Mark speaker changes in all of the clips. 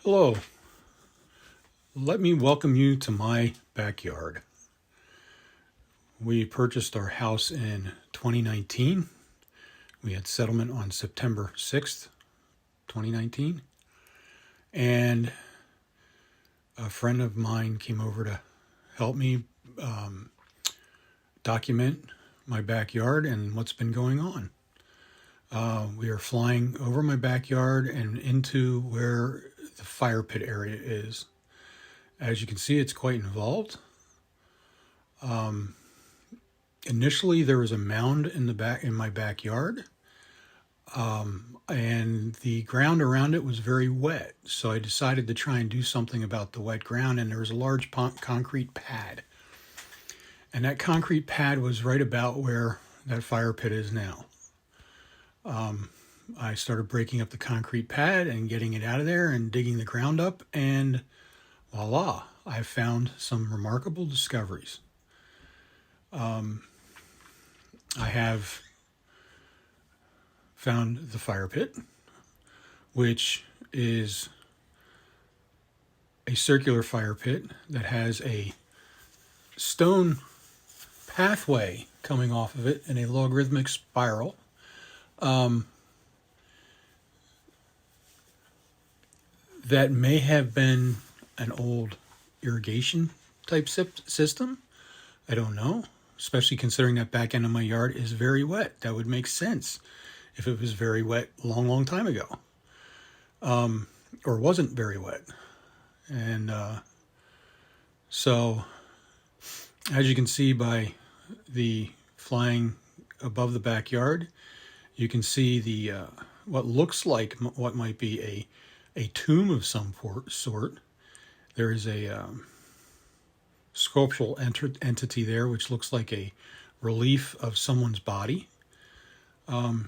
Speaker 1: Hello, let me welcome you to my backyard. We purchased our house in 2019. We had settlement on September 6th, 2019. And a friend of mine came over to help me document my backyard and what's been going on. We are flying over my backyard and into where the fire pit area is. As you can see, it's quite involved. Initially, there was a mound in my backyard, and the ground around it was very wet. So I decided to try and do something about the wet ground, and there was a large concrete pad. And that concrete pad was right about where that fire pit is now. I started breaking up the concrete pad and getting it out of there and digging the ground up, and voila, I found some remarkable discoveries. I have found the fire pit, which is a circular fire pit that has a stone pathway coming off of it in a logarithmic spiral. That may have been an old irrigation type system. I don't know, especially considering that back end of my yard is very wet. That would make sense if it was very wet a long time ago, or wasn't very wet. And so as you can see by the flying above the backyard, you can see the what looks like what might be a tomb of some sort. There is a sculptural entity there, which looks like a relief of someone's body. As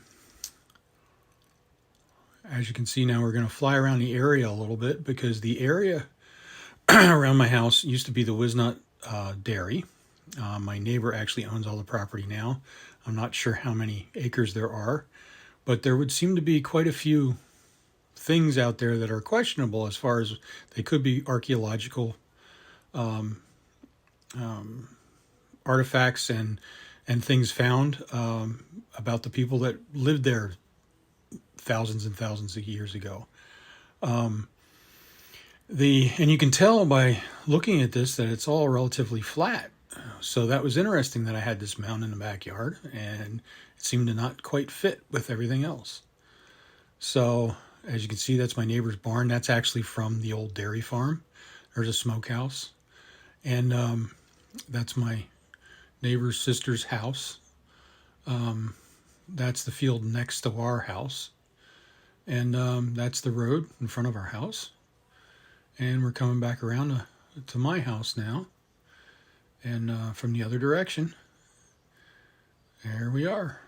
Speaker 1: you can see now, we're going to fly around the area a little bit, because the area around my house used to be the Wisnot Dairy. My neighbor actually owns all the property now. I'm not sure how many acres there are, but there would seem to be quite a few things out there that are questionable, as far as they could be archaeological artifacts and things found about the people that lived there thousands and thousands of years ago. And you can tell by looking at this that it's all relatively flat. So that was interesting that I had this mound in the backyard, and it seemed to not quite fit with everything else. So as you can see, that's my neighbor's barn. That's actually from the old dairy farm. There's a smokehouse. And that's my neighbor's sister's house. That's the field next to our house. And that's the road in front of our house. And we're coming back around to my house now. And from the other direction, there we are.